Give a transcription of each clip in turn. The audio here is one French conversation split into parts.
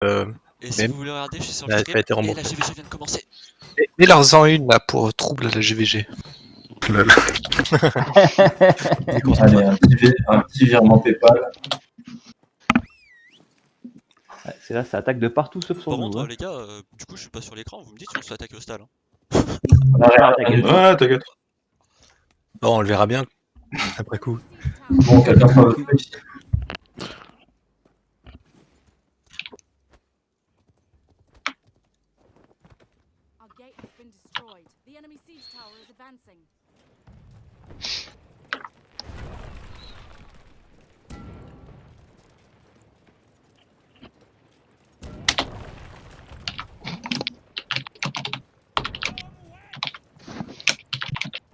Et si même. vous voulez regarder, je suis sur le Ça a stream été et remboursé. la GVG vient de commencer. Et leur-en une là pour trouble à la GVG. Lol. Allez, un petit virement PayPal. Ouais, c'est là, ça attaque de partout sauf sur Par nous. contre, Hein. les gars, du coup, je suis pas sur l'écran, vous me dites si on se fait attaquer au stade. Hein. Ouais, t'inquiète. Bon, on le verra bien après coup. Bon, quelqu'un prend le truc ici. Our gate has been destroyed. The enemy siege tower is advancing.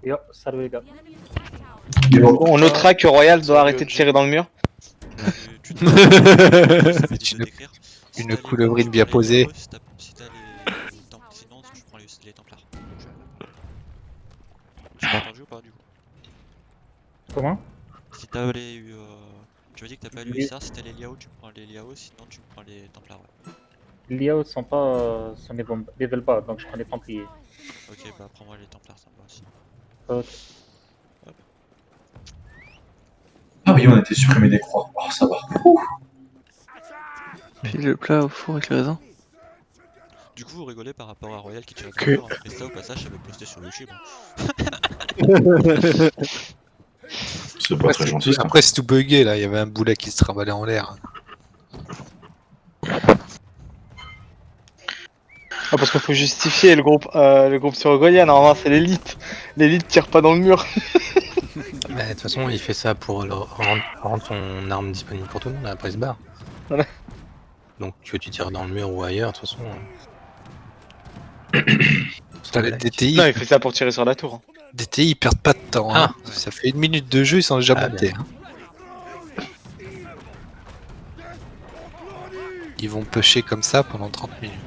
Yo, salut les gars. The enemy's siege tower. On notera que Royal doit arrêter de tirer dans le mur. Tu te ça fait Une- d'écrire. Si une t'as les coulevrine Wolves, bien tu prends les posée. Wolves, si t'as les sinon tu prends les Templars. Tu m'as entendu ou pas du coup? Comment? Si t'as les tu m'as dit que t'as pas les Oui. hussards, si t'as les Liao tu prends les Liao, sinon tu prends les Templars. Ouais. Les Liao sont pas sont level bas, donc je prends les Templiers. Ok, bah prends-moi les Templars, ça me va aussi. Ok. Ah oui, on a été supprimé des croix. Oh, ça va. Puis le plat au four avec le raisin. Du coup, vous rigolez par rapport à Royal qui tire Que- dans le mur, hein. Mais ça au passage, j'avais posté sur YouTube. Hein. C'est pas très gentil, ça. Après, c'est tout bugué là. Il y avait un boulet qui se trimballait en l'air. Ah, parce qu'il faut justifier le groupe sur Goya, normalement c'est l'élite. L'élite tire pas dans le mur. Mais de toute façon, il fait ça pour rendre son arme disponible pour tout le monde. Après, il se barre. Voilà. Donc, que tu tires dans le mur ou ailleurs, de toute façon. Putain, les DTI, Non, il fait ça pour tirer sur la tour. DTI, ils perdent pas de temps. Ah, Hein. Ça fait 1 minute de jeu, ils sont déjà Ah, montés. Hein. Ils vont pusher comme ça pendant 30 minutes.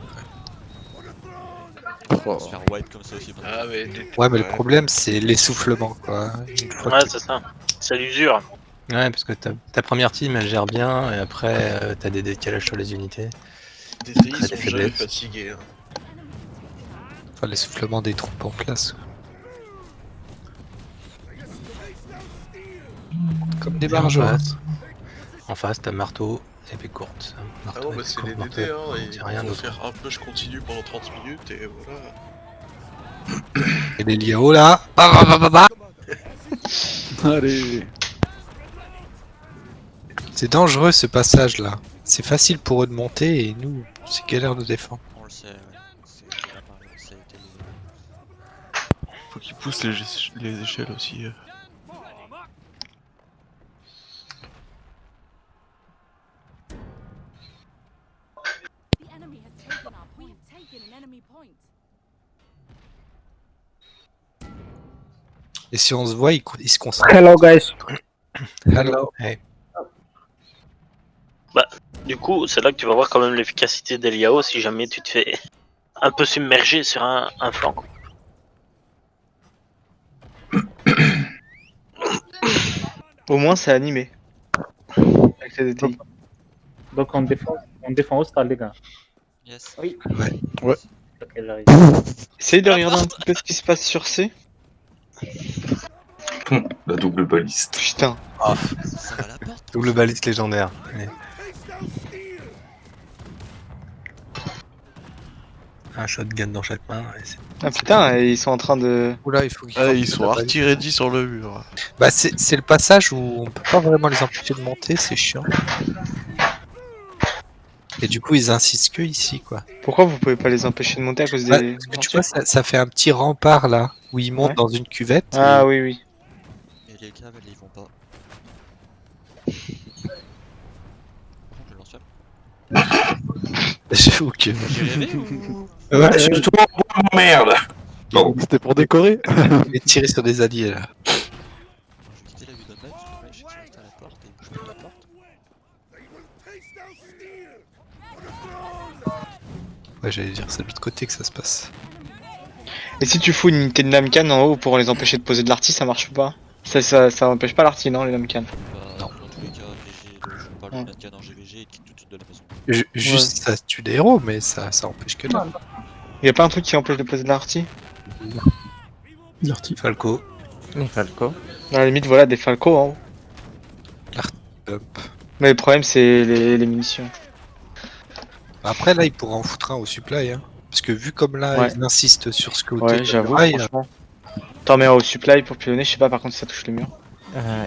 On va se faire wipe comme ça aussi. Ah, mais Ouais, mais le problème, c'est l'essoufflement, quoi. Une fois Ouais, que- c'est ça. C'est l'usure. Ouais, parce que ta première team, elle gère bien, et après, t'as des décalages sur les unités. les DTI Très sont jamais faiblesse. fatigués. Hein. Enfin, l'essoufflement des troupes en place. Comme des barjots. En face, t'as marteau, épée courte. Ah Marteau, non, bah épée c'est courte, les marteau, DD, épée hein, courte, et y a rien ils vont d'autre. faire un push continu pendant 30 minutes, et voilà. Et les Liao là. Bah, bah, bah, bah, bah. Allez. C'est dangereux ce passage là. C'est facile pour eux de monter et nous, c'est galère de défendre. On le sait, ouais. C'est déjà pareil, ça a été Faut qu'ils poussent les échelles aussi. The enemy has taken up. We have taken an enemy point. Et si on se voit, ils se concentrent. Hello guys. Hello. Hey. Du coup, c'est là que tu vas voir quand même l'efficacité des Liao si jamais tu te fais un peu submerger sur un flanc. Au moins c'est animé. Avec les DTI. Donc on défend au stade les gars. Yes. Oui. Ouais. Ok, j'arrive. Essaye de regarder un petit peu ce qui se passe sur C. La double baliste. Putain. Ça va à la porte. Double baliste légendaire. Allez. Un shotgun dans chaque main. et c'est- Ah putain, ils sont en train de... Oula, il faut qu'ils Ah, sortent ils de sont la baliste. arty-ready sur le mur. Bah c'est le passage où on peut pas vraiment les empêcher de monter, c'est chiant. Et du coup ils insistent que ici quoi. Pourquoi vous pouvez pas les empêcher de monter à cause des... Ouais, parce que tu vois ça fait un petit rempart là où ils montent Ouais. dans une cuvette. Ah et- oui, oui. Et les caves, ils vont pas. Je lance J'avoue que. J'ai rêvé ou. Ouais, je Surtout merde. Bon. C'était pour décorer. vais tirer sur des alliés là. Je vais quitter la vue de mec, parce que le mec, je sais que je reste à la porte et je bouge pas de la porte. Ouais j'allais dire c'est de l'autre côté que ça se passe. Et si tu fous une unité de Namkan en haut pour les empêcher de poser de l'arty, ça marche ou pas? Ça empêche pas l'arty, non, les Namkan? Bah, dans tous les cas, je joue pas le il met un canon GVG et quitte tout de suite de la maison. Juste, ça tue des héros, mais ça empêche que dalle. Y'a pas un truc qui empêche de poser de l'arty? Falco, Les Falco. À la limite, voilà, des Falco en haut. hop. Mais le problème, c'est les munitions. Après, là, il pourra en foutre un au supply, hein. Parce que vu comme là, Ouais. il insiste sur ce côté. Ouais, j'avoue, rail, franchement. T'en mets un au supply pour pilonner, je sais pas par contre si ça touche les murs.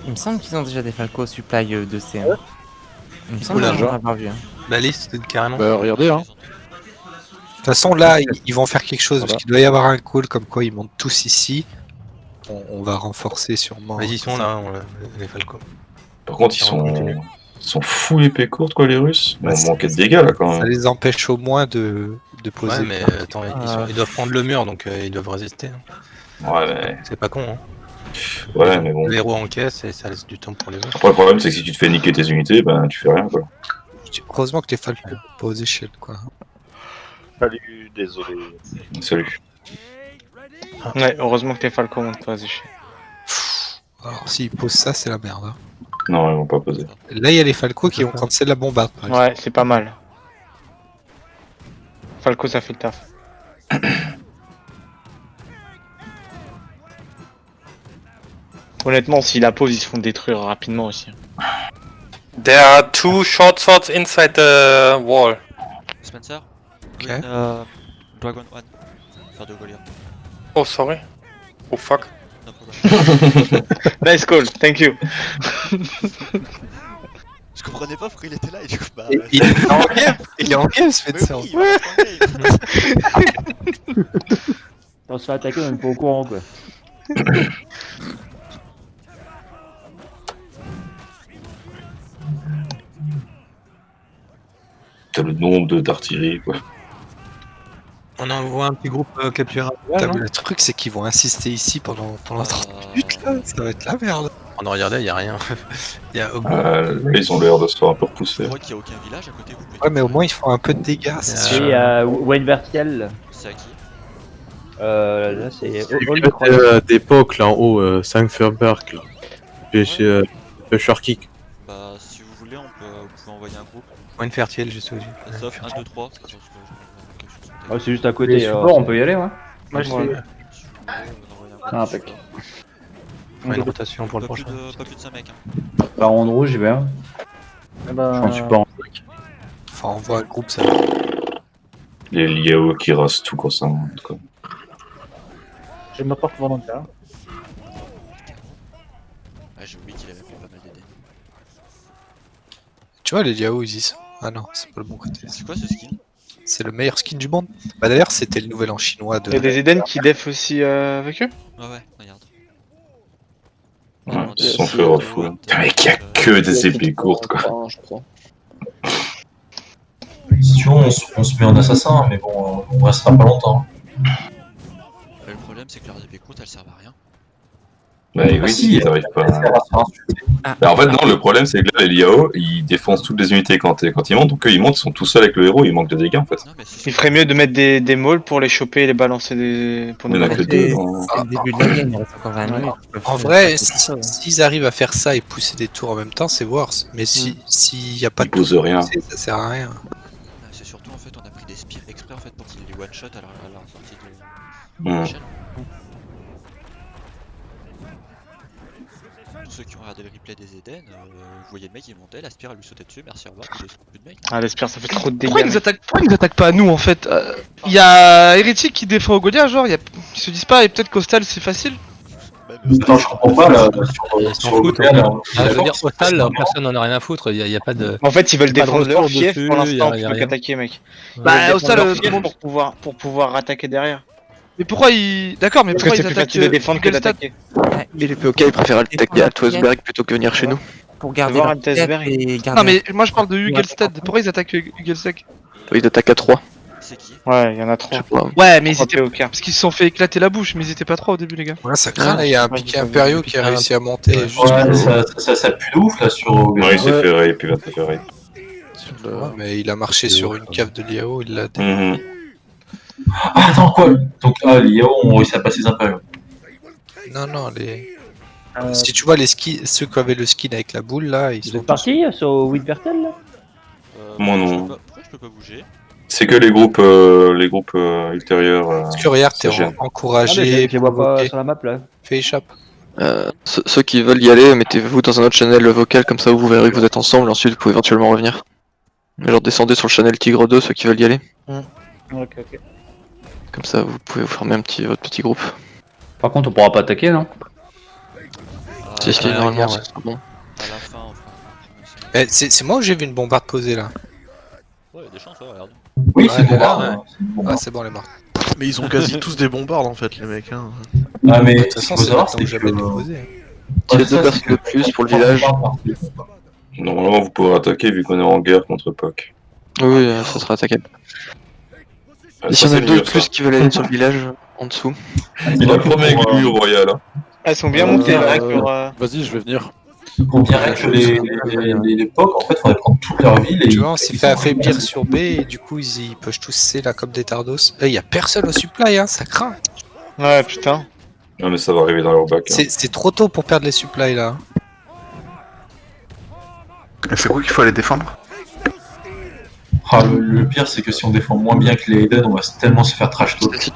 Il me semble qu'ils ont déjà des Falco supply 2C. Hein. Il me semble Oula, que j'en avoir vu. Hein. la liste, carrément. Bah, regardez, hein. De toute façon, là, ils vont faire quelque chose, parce qu'il doit y avoir un call comme quoi ils montent tous ici. On va renforcer sûrement. Vas-y, ils sont là, les Falco. Par contre, ils sont full épée courte, quoi, les Russes. Bah, On manquait de dégâts, là, quand Ça même. les empêche au moins de poser. Ouais, mais attends, ils doivent prendre le mur, donc ils doivent résister. Hein. Ouais, mais... C'est pas con, hein. Ouais, mais bon. Les héros encaissent et ça laisse du temps pour les autres. Après, le problème, c'est que si tu te fais niquer tes unités, ben, tu fais rien, quoi. Heureusement que les Falco pas aux échelles, quoi. Salut, désolé. Salut. Ouais, heureusement que les Falco montent pas, c'est chiant. Alors, s'ils posent ça, c'est la merde. Hein. Non, ils vont pas poser. Là, il y a les Falco qui ont cancel la bombarde, par exemple. Ouais, c'est pas mal. Falco, ça fait le taf. Honnêtement, s'ils la posent, ils se font détruire rapidement aussi. There are 2 short swords inside the wall. Spencer, Ok. Dragon 1, faire de Goliath. Oh, sorry. Oh, fuck. No problem. Nice call, thank you. Je comprenais pas pourquoi il était là et du coup, bah. Il est en game, il est en game, Spencer. Oui, il va rentrer en game. On se fait attaquer, on est pas au courant quoi. T'as le nombre d'artillerie, quoi. On envoie un petit groupe capturé. Le truc, c'est qu'ils vont insister ici pendant 30 minutes, là. Ça va être la merde. On a regardé, il y a rien. Il y a Là, ils ont l'air de se faire un peu repousser. Je crois qu'il y a aucun village à côté, vous pouvez. Ouais, mais au moins, ils font un peu de dégâts, c'est sûr. Et Wayne Vertical, C'est à qui? là c'est d'époque, là, en haut, Saint-Ferberg, là. Pêcheur Kick. Bah, si vous voulez, vous pouvez envoyer un groupe. Point fertile, juste au-dessus. Sauf 1, 2, 3. c'est juste à côté. on peut y aller, ouais. Moi, je Si vous voulez, on envoie un groupe. Ah, impec. On a une rotation pour le Pas plus prochain. de 5 mecs. Hein. Par en rouge, j'y vais. Je m'en suis pas en Enfin, on voit un groupe, ça. Les Liao qui rasent tout constamment, en tout cas. J'ai ma porte volontaire. Ah, j'ai oublié qu'il avait pris pas mal d'aider. Tu vois, les Liao, ils y sont. Ah non, c'est pas le bon côté. C'est quoi ce skin? C'est le meilleur skin du monde. Bah d'ailleurs, c'était le nouvel an chinois de. Il y a des Eden qui def aussi avec eux. Ouais, regarde. Ouais, ils se sont fait refouler. Putain, mec, il y a que des épées courtes, quoi. Si tu veux, on se met en assassin, mais bon, on restera pas longtemps. Le problème, c'est que leurs épées courtes, elles servent à rien. Bah oui, si, ils arrivent pas. Bah, en fait, non, le problème, c'est que là, les Liao, ils défoncent toutes les unités quand ils montent. Donc, eux, ils montent, ils sont tout seuls avec le héros, ils manquent de dégâts, en fait. Non, mais Il ferait mieux de mettre des mauls pour les choper et les balancer pour Il y nous en a que balancer. deux. hein. C'est le début de la game, il reste encore 20 minutes. En vrai, s'ils arrivent à faire ça et pousser des tours en même temps, c'est worse. Mais s'il y a pas Ils de posent rien. ça sert à rien. c'est surtout en fait, on a pris des spires exprès en fait pour qu'ils les one shot à la sortie de Hmm. l'échelle. Tous ceux qui ont regardé le replay des Eden, vous voyez le mec il montait, la spire elle lui sautait dessus, merci au revoir, plus de mec. Ah, l'espère, ça fait trop de dégâts. Pourquoi ils nous attaquent pas à nous en fait? Il y a Hérétique qui défend au Goliath, genre, ils se disent pas, et peut-être qu'Hostal c'est facile. Attends, je comprends pas là. Ils s'en Sur le foutent. Goliath, là, Ah, je veux dire, au tal, personne n'en a rien à foutre. Il y a pas de. En fait, ils veulent Pas de défendre leur retour fief dessus, pour l'instant, y a plutôt rien. qu'attaquer, mec. Bah, Hostal, pour pouvoir attaquer derrière. Mais pourquoi ils. D'accord, mais Parce que pourquoi c'est ils plus attaquent facile de défendre que Gelstad d'attaquer. Mais les POK ils préfèrent attaquer à Toasberg plutôt que venir chez nous. Pour garder voir leur un Tesberg. tête et garder Non, mais moi je parle de Hugelstad. Pourquoi ils attaquent Hugelstad? Ils attaquent à 3. C'est qui? Ouais, il y en a trop. Ouais, mais ils étaient. Au cœur. Parce qu'ils se sont fait éclater la bouche, mais ils étaient pas trois au début, les gars. Voilà, ça craint. Là, il y a un piqué impériaux qui a réussi à monter. Juste Ouais, ça pue de ouf là sur Ouais, il Goliath. s'est fait raid, puis il va se faire raid. Ouais, mais il a marché sur une cave de Liao. Il l'a. Mhm. Ah, attends, quoi? Donc, les Yao ont réussi à passer les impériaux. Non, non, les. Si tu vois les skins, ceux qui avaient le skin avec la boule là, ils Vous sont êtes partis sur Winvertel là? Moi, non. Pourquoi je peux pas bouger? C'est que les groupes ultérieurs. Scurrière, t'es ça gêne. encouragé. Je les vois pas provoqué. sur la map là. Fais échappe. Ceux qui veulent y aller, mettez-vous dans un autre channel vocal, comme ça vous verrez que vous êtes ensemble, ensuite vous pouvez éventuellement revenir. Genre descendez sur le channel Tigre 2, ceux qui veulent y aller. Ok, ok. Comme ça vous pouvez vous former votre petit groupe. Par contre, on pourra pas attaquer, non? Si, si, normalement, ouais. ça sera bon. À la fin, on fera. C'est moi où j'ai vu une bombarde posée là. Ouais, y'a des chances, ouais, regarde. Oui, Ouais, c'est bon. là, Hein, ouais. c'est bon. Ah, c'est bon, elle est morte. Mais ils ont quasi tous des bombardes en fait, les mecs. Hein. Ah, mais De toute ce qu'il façon, faut c'est savoir, maintenant c'est que que. jamais été posé. Tirez 2 personnes de plus pour le village. Normalement, vous pourrez attaquer vu qu'on est en guerre contre POC. Oui, ça sera attaquable. Et si on a 2 de plus qui veulent aller sur le village, en dessous. Il a promis avec lui au royal. Hein. Elles sont bien montées là. Vas-y, je vais venir. Pour bien règle les POC, en fait, faudrait prendre toute leur ville et. Tu vois, on s'est fait affaiblir sur B et du coup, ils push tous C là comme des tardos. Il y a personne au supply, hein, ça craint. Ouais, putain. Non, mais ça va arriver dans leur bac. Hein. C'est trop tôt pour perdre les supplies là. C'est quoi qu'il faut aller défendre? Ah, le pire, c'est que si on défend moins bien que les Eden, on va tellement se faire trash talk.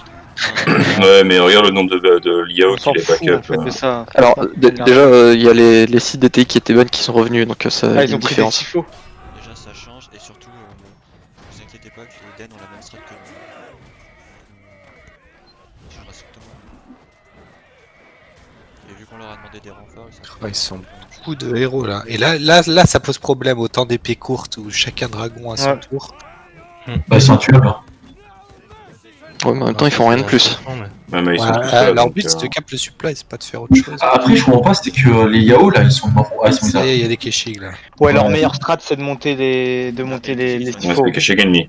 Ouais, mais regarde le nombre de Liao qui les backup. Alors, déjà, il y a les sites DTI qui étaient bonnes qui sont revenus, donc ça Ah, a une différence. Déjà, ça change, et surtout, vous inquiétez pas que les Den ont la même strat que nous. Ça changera strictement. Et vu qu'on leur a demandé des renforts, Ils sont beaucoup de héros là. Et là, ça pose problème. Autant d'épées courtes où chacun dragon à son tour. Bah, ils sont intuables. Hein. Ouais, mais en même temps, ils font rien de plus. Ouais, mais ils sont Ouais, tous là, leur donc, but, c'est de cap le supply, c'est pas de faire autre chose. Après, je comprends pas, c'était que les Yao là, ils sont morts. Ah, ils sont Ça y est, il y a des Keshig là. Ouais, leur meilleure strat, c'est de monter les Ouais, c'est caché ennemi.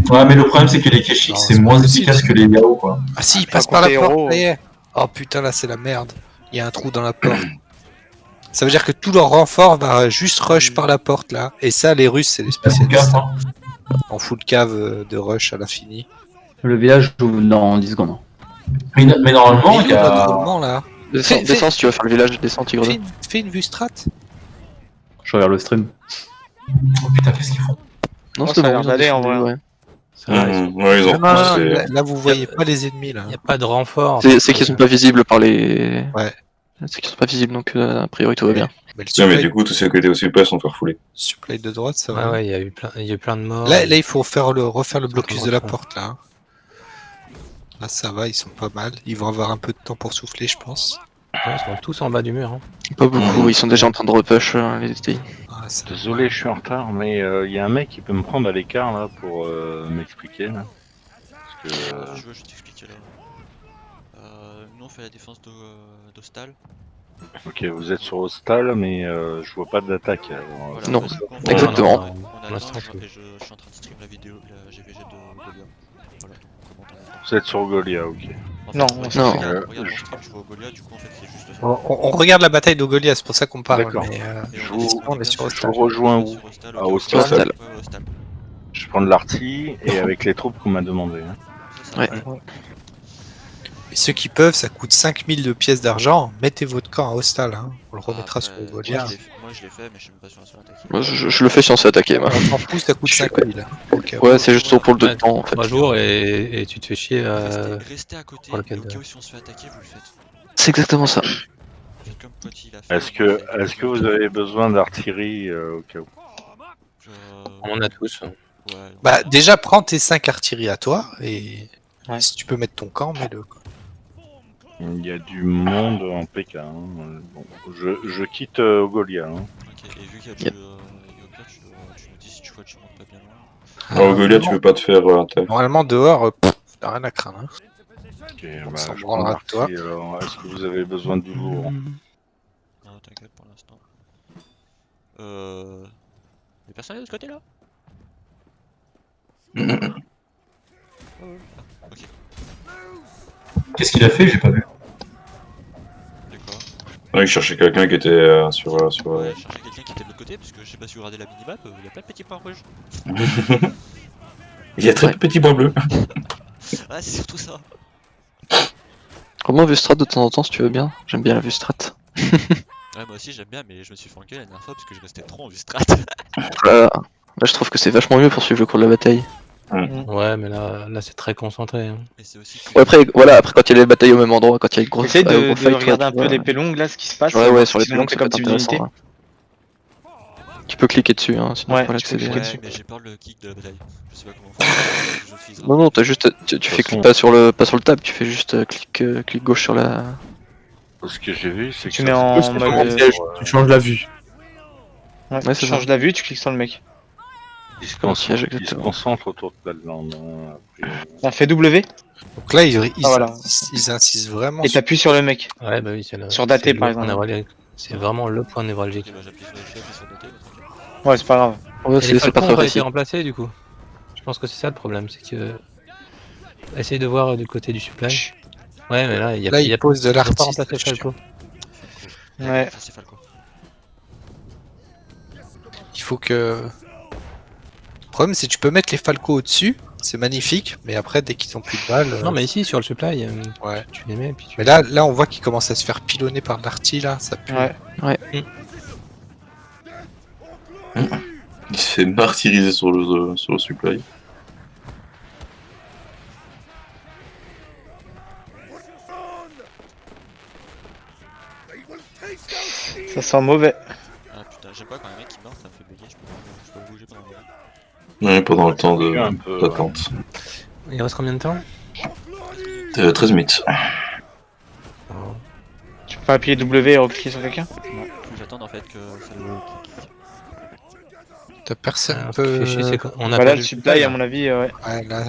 Ouais, mais le problème, c'est que les Keshik, c'est moins efficace que les Yao quoi. Ah si, ils passent par la porte, ça y est. Oh putain, là, c'est la merde. Il y a un trou dans la porte. Ça veut dire que tout leur renfort va juste rush par la porte là. Et ça, les Russes, c'est les spécialistes. En full cave de rush à l'infini. Le village ouvre dans 10 secondes. Mais normalement, il y a. Là. Descends si tu vas faire le village, descends Tigre 2. Fais une vue strat. Je regarde le stream. Oh putain, qu'est-ce qu'ils font? Non, c'est bon, d'aller en vrai. Ouais, ils ont repoussé. Là, vous voyez pas les ennemis là. Il n'y a pas de renfort. C'est qu'ils sont pas visibles par les. Ouais. C'est qu'ils sont pas visibles, donc a priori tout va bien. Non, mais du coup, tous ceux qui étaient au supply sont fait refouler. Supply de droite, ça va. Ouais, il y a eu plein de morts. Là, il faut refaire le blocus de la porte là. Là, ça va, ils sont pas mal. Ils vont avoir un peu de temps pour souffler, je pense. Ouais, ils sont tous en bas du mur. Hein. Pas beaucoup, ils sont déjà en train de repush les DTI. Ah, Désolé, je suis en retard, mais il y a un mec qui peut me prendre à l'écart là pour m'expliquer. Là. Parce que, je veux t'expliquer là. Nous on fait la défense d'Hostal. Ok, vous êtes sur Hostal, mais je vois pas d'attaque. Voilà, non, parce qu'on exactement. On attend, je suis en train de stream la vidéo, la GVG de Golia. Voilà, on commente en même temps. Vous êtes sur Golia, ok. En fait, Non, ouais, non. regarde mon stream, je vois Golia, du coup en fait c'est juste ça. On regarde la bataille d'Ogolia, c'est pour ça qu'on parle. D'accord. Mais, Je on est sur je Hostal. vous rejoins où? À Hostal. Hostal. Je prends de l'artillerie et avec les troupes qu'on m'a demandé. Hein. Ouais. Et ceux qui peuvent, ça coûte 5000 de pièces d'argent. Mettez votre camp à Hostal, hein. On le remettra sur Ogolia. Moi je l'ai fait, mais je suis même pas sûr sur l'attaque. Moi, je le fais si on se fait attaquer. Moi. On s'en fout, ça coûte 5000. Ouais, c'est juste pour le 2 de temps en fait. 3 jours et tu te fais chier. Restez à côté, et au cas où si on se fait attaquer, vous le faites. C'est exactement ça. Faites comme Poiti l'a fait. Est-ce que vous avez besoin d'artillerie au cas où? On en a tous. Ouais, Bah, déjà, prends tes 5 artilleries à toi. Et si tu peux mettre ton camp, mets-le. Il y a du monde en PK. Hein. Bon, je quitte Ogolia. Hein. Ok, et vu qu'il y a du Yoka, tu nous dis si tu vois que tu montes pas bien loin. Alors, Golia, tu peux pas te faire attaquer. Normalement, dehors, t'as rien à craindre. Hein. Ok, On bah, s'en je branlera prends de toi. l'artillerie, alors, est-ce que vous avez besoin de lourd? Non, t'inquiète pour l'instant. Des personnes de ce côté là? Ok. Qu'est-ce qu'il a fait? J'ai pas vu. Non, il cherchait quelqu'un qui était sur. Ouais, je cherchais quelqu'un qui était de l'autre côté, parce que je sais pas si vous regardez la minimap, il y a plein de petits points rouges. Il y a très peu de petits points bleus. Ouais, c'est surtout ça. Vraiment vue strat de temps en temps si tu veux bien. J'aime bien la vue strat. Ouais, moi aussi j'aime bien, mais je me suis fait engueuler la dernière fois parce que je restais trop en vue strat. Là, je trouve que c'est vachement mieux pour suivre le cours de la bataille. Ouais, mais là c'est très concentré. Hein. Mais c'est aussi. Ouais, après, voilà, après quand il y a les batailles au même endroit, quand il y a une grosse Essaye de gros fight, regarder ouais, un peu les pélongs là, ce qui se passe. Ouais, ouais, sur les pélongs, c'est ça peut comme être type d'unité. intéressant. Ouais. Tu peux cliquer dessus, hein, sinon Ouais, faut tu peux l'accéder. cliquer dessus. Mais j'ai peur de le kick de la bataille. Je sais pas comment faire. Je suis. Non, non, t'as juste, tu fais clic pas sur le tab, tu fais juste clic gauche sur la. Ce que j'ai vu, c'est que Tu mets en mode. Tu changes la vue. Ouais, Ouais, tu c'est changes la vue, tu cliques sur le mec. il se siège, il se concentre autour de la lande. Ça fait W Donc là, ils voilà. insistent vraiment. Et t'appuies sur le mec. Ouais, bah oui, c'est le. Sur daté, c'est par le point exemple. névralgique. C'est vraiment le point névralgique. Ok, bah j'appuie sur les flèches et sur le côté. Ouais, c'est pas grave. Ouais, Et les c'est pas falcons très ont pas été facile. remplacés du coup. Je pense que c'est ça le problème, c'est que. Essaye de voir du côté du supply. Ouais, mais là, il y a Là, ils posent de ils ont pas l'artiste. remplacé Falco. Ouais. Ça c'est Falco. Il faut que. Le problème, c'est que tu peux mettre les falcos au-dessus, c'est magnifique, mais après, dès qu'ils ont plus de balles. Non, mais ici, sur le supply, Ouais. tu les mets, puis tu. Mais là, on voit qu'ils commencent à se faire pilonner par l'arty, là, ça pue. Ouais. Ouais. Il se fait martyriser sur le supply. Ça sent mauvais. Ah putain, j'aime pas quand un mec qui meurt, ça me fait bugger, je peux bouger pendant un moment. Ouais, pendant le temps Un peu, d'attente. Il reste combien de temps 13 minutes. Tu peux pas appuyer W et recliquer sur quelqu'un? Faut que j'attende en fait que ça le kick. T'as personne Alors, peut. ce qui fait chier, c'est qu'on a Voilà, perdu le supply, à mon avis, ouais. Ouais, là.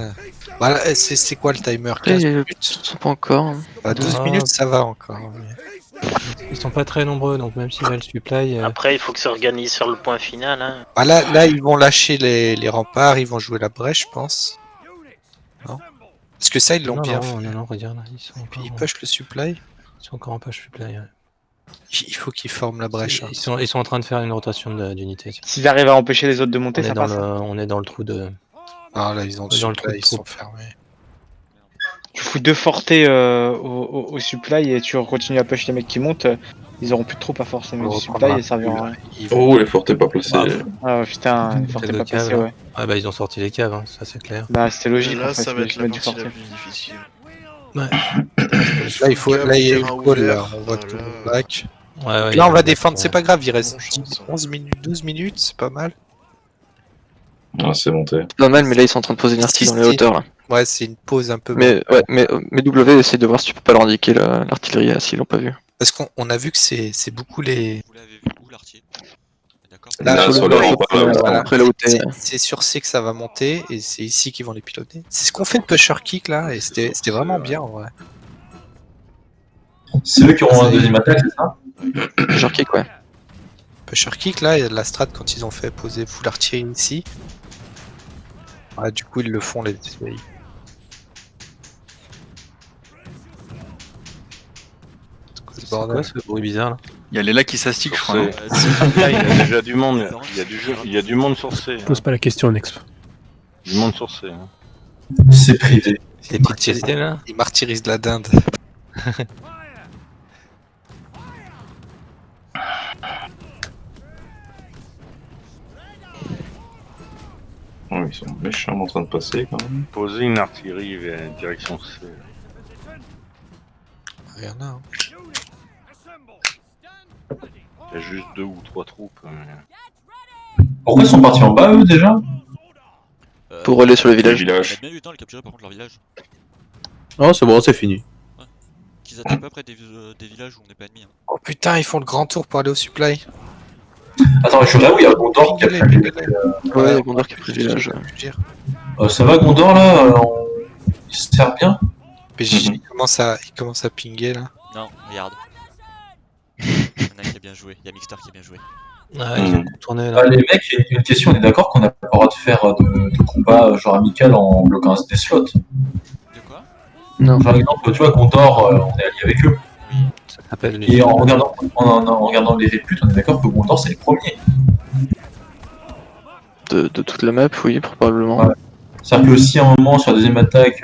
Voilà, c'est quoi le timer? Après, 15 ils minutes sont pas encore. Bah, 12 Ah. minutes, ça va encore. Mais... Ils sont pas très nombreux, donc même s'il y a le supply. Après, il faut que ça organise sur le point final. Hein. Bah, là, ils vont lâcher les remparts, ils vont jouer la brèche, je pense. Non? Parce que ça, ils l'ont non, bien non, fait. non, regarde, ils sont Et puis encore, ils push le supply. ils sont encore en push supply. Ouais. Il faut qu'ils forment la brèche. Hein. Ils sont en train de faire une rotation d'unité. S'ils arrivent à empêcher les autres de monter, ça passe. On est dans le trou de. Ah là, ils ont le Dans le supply, trou de ils sont troupe. fermés. Tu fous deux fortés au supply et tu continues à push les mecs qui montent. Ils auront plus de troupes à force, mais du supply et ça servira à rien. Oh, les fortes pas placées. Ah putain, les fortés pas passés, ouais. Ah bah ils ont sorti les caves, hein, ça c'est clair. Bah c'était logique Là, en fait, ça va être je la mets du partie la forté. plus difficile. Ouais. Là, il faut. Là, il y a eu terrain le call, ouvert, là. On voit tout le monde back. Ouais, Là, on va défendre, c'est pas grave, il reste 11 minutes, 12 minutes, c'est pas mal. Ah, c'est monté. Pas mal, mais là ils sont en train de poser une artille dans les hauteurs là. Ouais, c'est une pause un peu. Mais ouais, mais W essaie de voir si tu peux pas leur indiquer l'artillerie s'ils l'ont pas vu. Parce qu'on a vu que c'est beaucoup les. Vous l'avez vu où l'artier? D'accord. Là, sur le rempart, là, voilà. Après là où t'es. C'est sur C que ça va monter et c'est ici qu'ils vont les piloter. C'est ce qu'on fait de pusher kick là et c'était vraiment bien en vrai. C'est eux qui auront un deuxième attaque, c'est ça? Pusher kick, ouais. Pusher kick là, et la strat quand ils ont fait poser full artillerie ici. Ah, du coup ils le font les. C'est quoi ce bruit bizarre là? Il y a les lacs qui s'astiquent, je crois. non Il y a déjà du monde. Il y a du monde sur C. Pose pas la question, Nex. Du monde sur C. hein. C'est privé. Les petites siestés là? Ils martyrisent la dinde. Oh, ils sont méchamment en train de passer quand même. Poser une artillerie vers direction C. Rien là. Hein. Il y a juste 2 ou 3 troupes. Pourquoi ils sont partis en bas, eux, déjà? Pour aller sur le village. On a bien eu le temps de capturer par contre leur village. Oh, c'est bon, c'est fini. Qu'ils attaquent pas près des villages où on n'est pas ennemis. Hein. Oh putain, ils font le grand tour pour aller au supply. Attends, je suis là où il y a Gondor qui a pris le village. Ouais, il y a Gondor qui a pris le village. Ça va, Gondor, là il se sert bien? PJ, il commence à pinguer là. Non, regarde. Il y en a qui a bien joué, il y a Mixter qui a bien joué. Ouais, ils ont tourné là. Ah, les mecs, il y a une question, on est d'accord qu'on n'a pas le droit de faire de combat genre amical en bloquant des slots? De quoi? Non. Par exemple, tu vois, Gondor, on est allié avec eux. Ça s'appelle Et en regardant les réputes, on est d'accord que Gondor, c'est les premiers. De toute la map, oui, probablement. Ouais. C'est-à-dire que si à un moment, sur la deuxième attaque,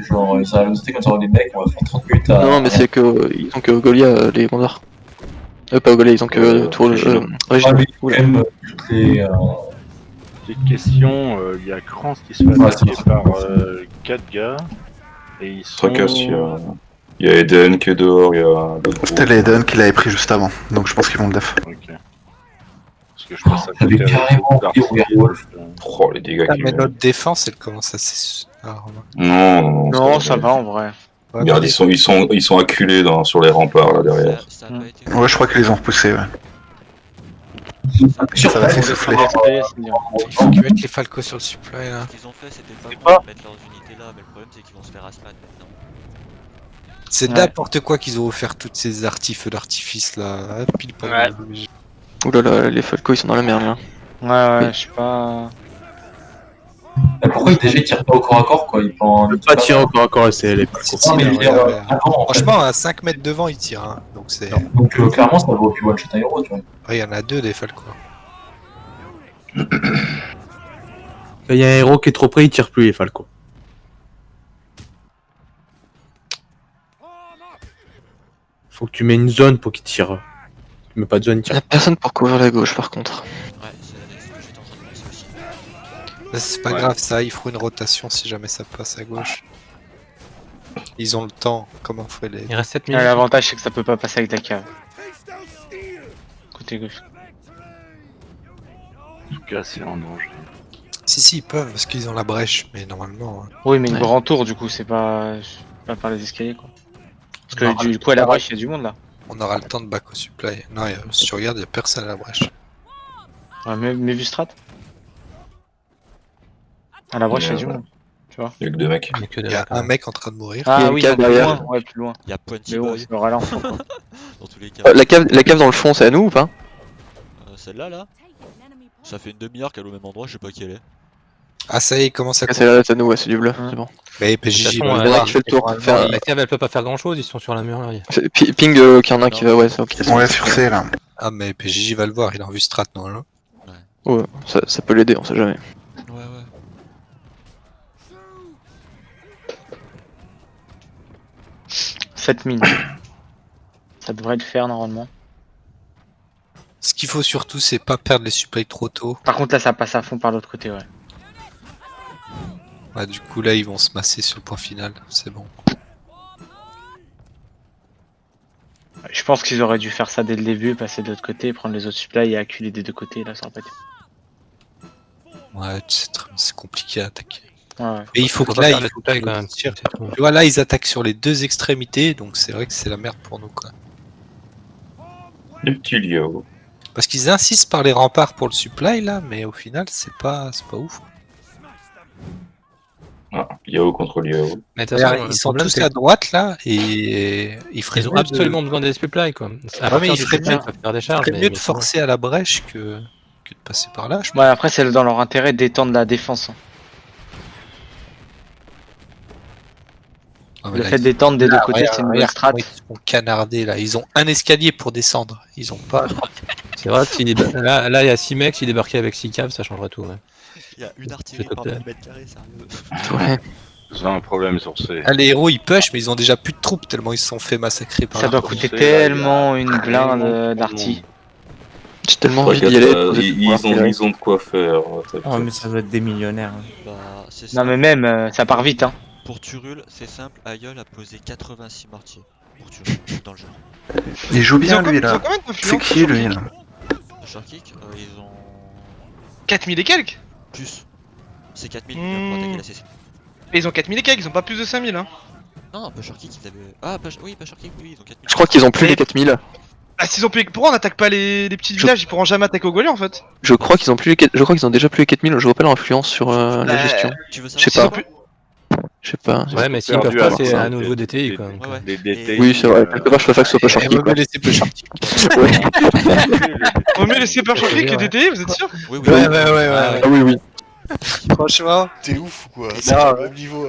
genre, ils arrivent à nous attaquer comme ça, les mecs, on va faire 30 minutes à... Non, mais c'est que ils ont que Golia, les Gondor. Pas Ogolé, ils ont que tour Ah, Régime. mais quand même, toutes les, Petite question, il y a Krans qui se fait Ouais, attaquer c'est par 4 gars. Et ils sont... Tracasse, il y a Eden qui est dehors, il y a d'autres C'était groupes. l'Eden qui l'avait pris juste avant, donc je pense qu'ils vont le def. Ok. Parce que je passe à t'avais côté carrément avec pris Werewolf. Oh, les dégâts Ah, qu'il mais met. notre défense, elle commence assez. Ah, remarque. Non, Non, ça va en vrai. Ouais, Regarde, mais- ils sont acculés sur les remparts là derrière. Ça a pas été. Ouais, je crois qu'ils les ont repoussés, ouais. Ça va s'essouffler. Il faut qu'ils mettent les Falcos sur le supply là. Ce qu'ils ont fait, c'était pas mettre leurs unités là, mais le problème c'est qu'ils vont se faire asmat maintenant. C'est Ouais. n'importe quoi qu'ils ont offert toutes ces feux d'artifice là. Ah, pile pas. Ouais. Oulala, les Falcos ils sont dans la merde là. Ouais, je sais pas. Mais pourquoi déjà ils tirent pas au corps à corps quoi? Ils On peut pas tirer au corps à corps et c'est les Si, Non, mais je veux dire, ouais. avant, en fait. Franchement, à 5 mètres devant, ils tirent. Hein. Donc c'est. Donc clairement, ça vaut plus one shot un héros, tu vois. Il y en a 2 des Falcos. Quand il y a un héros qui est trop près, il tire plus les Falcos. Faut que tu mets une zone pour qu'il tire. Tu mets pas de zone, il Y tire. a personne pour couvrir la gauche par contre. Ouais, c'est ce que j'étais en train de penser aussi. Là, c'est pas grave, ça, ils feront une rotation si jamais ça passe à gauche. Ils ont le temps, comment on ferait les. Il reste 7 minutes. L'avantage c'est que ça peut pas passer avec la cave. Côté gauche. En tout cas, c'est en danger. Si, ils peuvent parce qu'ils ont la brèche, mais normalement. Oui, mais une Ouais. grand tour du coup, c'est pas par les escaliers quoi. Parce que Non, du coup à la brèche il y a du monde là. On aura le temps de back au supply. Non, si tu regardes, il y a personne à la brèche. Ouais, mais vu strat. À la brèche il y a du Ouais. monde. Tu vois. Il y a que 2 mecs. Il y a un mec en train de mourir. Il y a Ah une oui, cave non, plus derrière. loin. Ouais, plus loin. Il y a Pointy Mais bon, Boy c'est le ralent. dans tous les cas. La cave dans le fond, c'est à nous ou pas? Celle-là là, ça fait une demi-heure qu'elle est au même endroit, je sais pas qui elle est. Ah, ça y est, il commence à Ah, c'est là, c'est à nous, ouais, c'est du bleu, c'est bon. Mais De toute PJJ façon, va le il y en a voir. qui fait le tour. Faire- La cave elle peut pas faire grand chose, ils sont sur la muraille. Ping qu'il y en a un qui va, ouais, c'est ok. Ouais, sur C là. Ah, mais PJJ va le voir, il a en vue strat normalement. Ouais, ça peut l'aider, on sait jamais. Ouais, ouais. « 7 minutes. Ça devrait le faire normalement. Ce qu'il faut surtout, c'est pas perdre les supplies trop tôt. Par contre là ça passe à fond par l'autre côté, ouais. Ouais, du coup, là, ils vont se masser sur le point final, c'est bon. Je pense qu'ils auraient dû faire ça dès le début, passer de l'autre côté, prendre les autres supplies et acculer des deux côtés, là ça aurait pas été. Ouais, c'est compliqué à attaquer. Ouais. Et il faut Faut que pas là, faire ils la supply, quand même, tirent. c'est tout. Tu vois, là, ils attaquent sur les deux extrémités, donc c'est vrai que c'est la merde pour nous, quoi. Les petits Liao. Parce qu'ils insistent par les remparts pour le supply, là, mais au final, c'est pas ouf. Ah, Liao contre Liao. Mais de toute façon, Regarde, le ils sont problème, tous c'est à que droite, là, et ils feraient ils ont mieux absolument besoin des supply quoi. À Ouais, mais partir il du ferait supply, mieux- ils peuvent faire des Il charges. ferait mais- mieux de mais sinon- forcer à la brèche que de passer par là, je pense. Ouais, après c'est dans leur intérêt d'étendre la défense. Hein. Ah, mais Le là, fait ils- d'étendre des deux Là, côtés, regarde, c'est une bonne regarde strat. comment ils sont canardés, là. Ils ont un escalier pour descendre. Ils ont pas. C'est vrai que là, il y a 6 mecs, s'ils débarquaient avec 6 caves, ça changerait tout. Ouais. Il y a une artillerie Je par te- mètre carré, sérieux. Ouais. J'ai un problème sur C. Ah, les héros ils push, mais ils ont déjà plus de troupes tellement ils se sont fait massacrer par Ça la doit porte. coûter c'est là, il y a tellement une blinde tellement d'arty. J'ai tellement envie T'inquiète, d'y aller. ils ont de quoi faire. t'inquiète. Oh, mais ça doit être des millionnaires. Hein. Bah, c'est Non simple. mais même, ça part vite hein. Pour Turul, c'est simple, Aïeul a posé 86 mortiers pour Turul dans le jeu. Il joue bien, lui, Ils ont là. combien C'est qui, lui, là? Le Sharkick, ils ont 4000 et quelques. plus. C'est 4000 pour attaquer la CC. Et ils ont 4000 et quelques, ils ont pas plus de 5000 hein. Non, pas Sharkick, ils avaient. Ah, oui, pas Sharkick, oui, ils ont 4000. Je crois qu'ils ont plus les 4000. Ah, s'ils ont payé. Pourquoi on attaque pas les petits villages? Ils pourront jamais attaquer au Goliath en fait. Je crois qu'ils ont plus les je crois qu'ils ont déjà plus les 4000, je vois pas leur influence sur la gestion. Tu veux Je sais savoir pas. s'ils ont Je sais pas. Ouais, mais s'ils peuvent perdu passer à à nouveau DTI quoi. Ouais, ouais. Les DTI, Oui, c'est vrai. Quelque part, je préfère que ce soit pas Et Sharky, vaut quoi. mieux laisser peu Sharky. Ouais. Vaut mieux laisser Super Sharky que Ouais. DTI, vous êtes sûr? Oui, oui. Ouais, ouais. Ah oui, oui. Franchement, t'es ouf ou quoi? C'est pas le même niveau.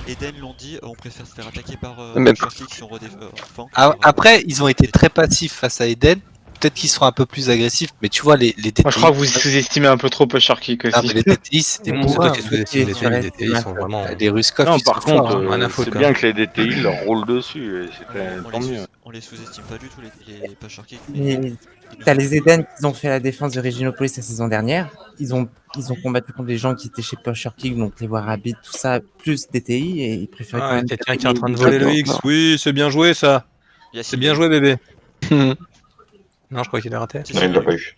Eden l'ont dit, on préfère se faire attaquer par Même- Sharkick si on redéfend. Après, ils ont été très passifs face à Eden. peut-être qu'ils seront un peu plus agressifs, mais tu vois, les DTI. Moi, je crois que vous sous-estimez un peu trop Pusher Kick aussi. Non, mais les DTI, c'était C'est pour toi qui sous-estimes les DTI, ils sont Les vraiment. Les Ruskov, Non, ils par sont forts, contre, hein. rien à foutre, c'est quoi. bien que les DTI leur roulent dessus, et c'était tant mieux. On les sous-estime pas du tout, les Pusher Kick. Mais t'as les Eden qui ont fait la défense de Reginopolis la saison dernière. Ils ont combattu contre des gens qui étaient chez Pusher Kick, donc les Warrabbit, tout ça, plus DTI, et ils préféraient quand Ah, même. quelqu'un qui est en train de voler le X. Oui, c'est bien joué ça. C'est bien joué, bébé. Non, je crois qu'il a raté. Non, il l'a pas eu.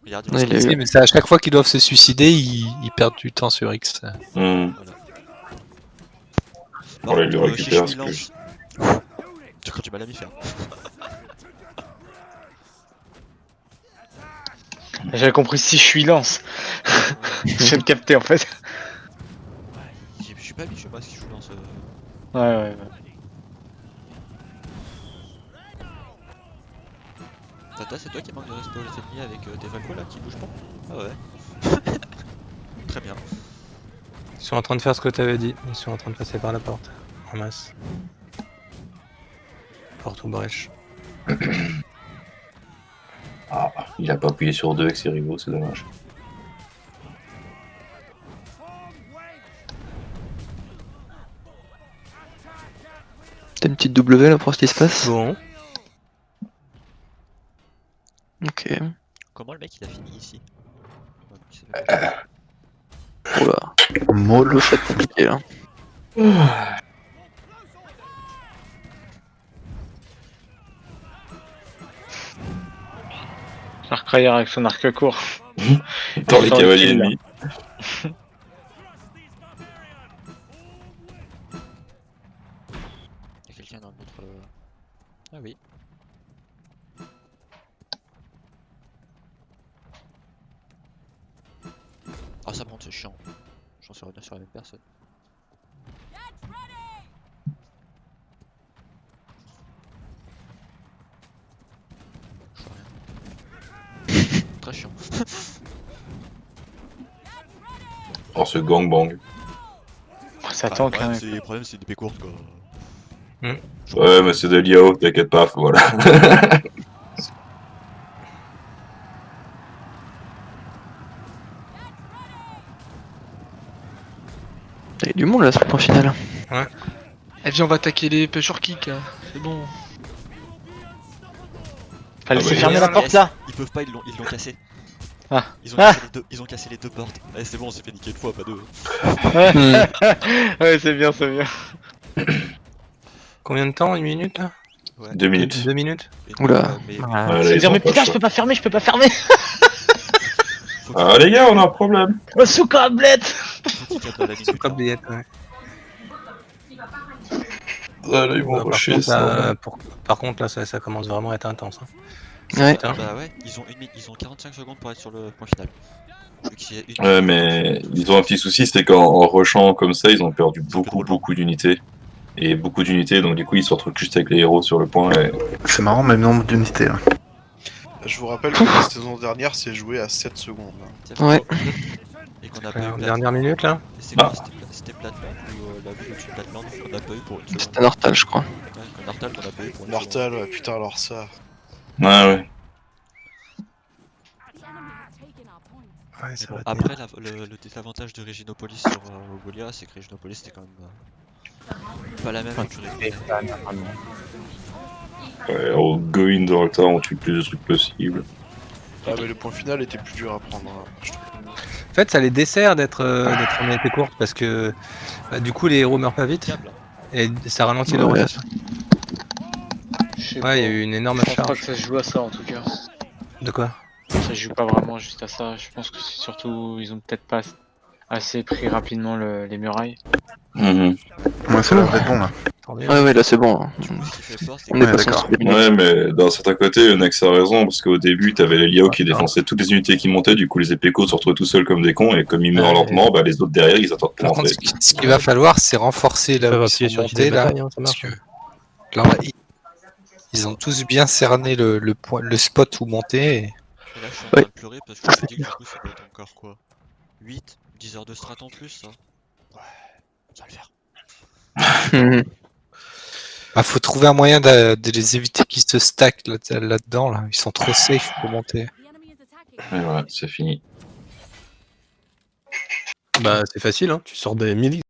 Si, mais c'est à chaque fois qu'ils doivent se suicider, ils perdent du temps sur X. On le récupère. Tu crois que tu m'as la mis faire. J'avais compris si je suis lance. Je viens de capter en fait. Je suis pas habitué moi à ce qu'il joue dans ce. Ouais. Tata, c'est toi qui manque de respect aux ennemis avec tes Falco là qui bougent pas? Ah ouais. Très bien. Ils sont en train de faire ce que t'avais dit. Ils sont en train de passer par la porte. En masse. Porte ou brèche. Ah, il a pas appuyé sur 2 avec ses rivaux, c'est dommage. T'as une petite W là pour ce qui se passe? Bon. Ok. Comment le mec il a fini ici? Oula. Mollo. Ça va être compliqué là. Arc Rider avec son arc court. Dans les cavaliers ennemis. Y'a quelqu'un dans notre. Ah oui. Ah ça monte, c'est chiant. J'en sais rien sur la même personne. Je vois rien. Très chiant. Oh, ce gangbang. Ça tank quand même. Le problème c'est des épées courtes quoi. Ouais, mais c'est de l'IAO, t'inquiète pas, voilà. Il y a du monde là sur le point final. Ouais. Eh viens, on va attaquer les Pusher Kick là. C'est bon. Fallait Ah bah, fermer la porte là. Ils peuvent pas, ils l'ont cassé. Ah. Ils ont cassé les deux portes. Allez, c'est bon, on s'est fait niquer une fois, pas deux. Ouais, c'est bien, c'est bien. Combien de temps? Une minute là? Ouais. 2 minutes. 2 minutes? Oula. Je vais dire, mais putain, je peux pas fermer. Ah les gars, on a un problème. Oh, sous câblette. Sous billette, ouais. Ah, là, ils vont rusher ça. Par contre, là, ça commence vraiment à être intense. Hein. Ouais. Putain. Bah ouais, ils ont 45 secondes pour être sur le point final. Ouais, mais ils ont un petit souci, c'est qu'en rushant comme ça, ils ont perdu beaucoup d'unités. Et beaucoup d'unités, donc du coup, ils se retrouvent juste avec les héros sur le point. Et... C'est marrant, même nombre d'unités. Là. Je vous rappelle que la saison dernière, c'est joué à 7 secondes. Ouais. Et qu'on a pas eu Dernière minute là? C'était Platland ou la ville au-dessus de Platland qu'on a pas eu pour une seconde. C'était Nortal, je crois. Ouais, Nortal qu'on a pas eu pour une Nortal, ouais, putain, alors ça. Ouais. Ouais, ça va après, le désavantage de Reginopolis sur Ogolia, c'est que Reginopolis c'était quand même pas la même que Ouais, on go in dans le temps, on tue le plus de trucs possible. Ah, mais le point final était plus dur à prendre. Hein, je trouve. En fait, ça les dessert d'être en épée courte parce que du coup, les héros meurent pas vite et ça ralentit leur rotation. Ouais, il y a eu une énorme Je pense charge. pas que ça se joue à ça en tout cas. De quoi? Ça se joue pas vraiment juste à ça. Je pense que c'est surtout ils ont peut-être pas assez pris rapidement les murailles. Ouais, ça devrait être bon là. Ouais, là c'est bon. On est pas d'accord. Ouais, mais d'un certain côté, Nex a raison, parce qu'au début, t'avais les Liao qui défonçaient toutes les unités qui montaient, du coup les épécos se retrouvaient tout seuls comme des cons, et comme ils meurent lentement, bah les autres derrière, ils attendent pour Par contre, rentrer. ce qu'il va falloir, c'est renforcer là où ils appuyer sont sur montés, les là, batailles, hein, ça parce marche. que là, ils ont tous bien cerné le spot où monter. Et là, je suis en train de pleurer parce que je me dis que du coup, ça doit être encore quoi 8, 10 heures de strat en plus, ça. Ouais, ça va le faire. Bah, faut trouver un moyen de les éviter qu'ils se stackent là-dedans. Là. Ils sont trop safe pour monter. Et voilà, c'est fini. Bah, c'est facile, hein. Tu sors des millis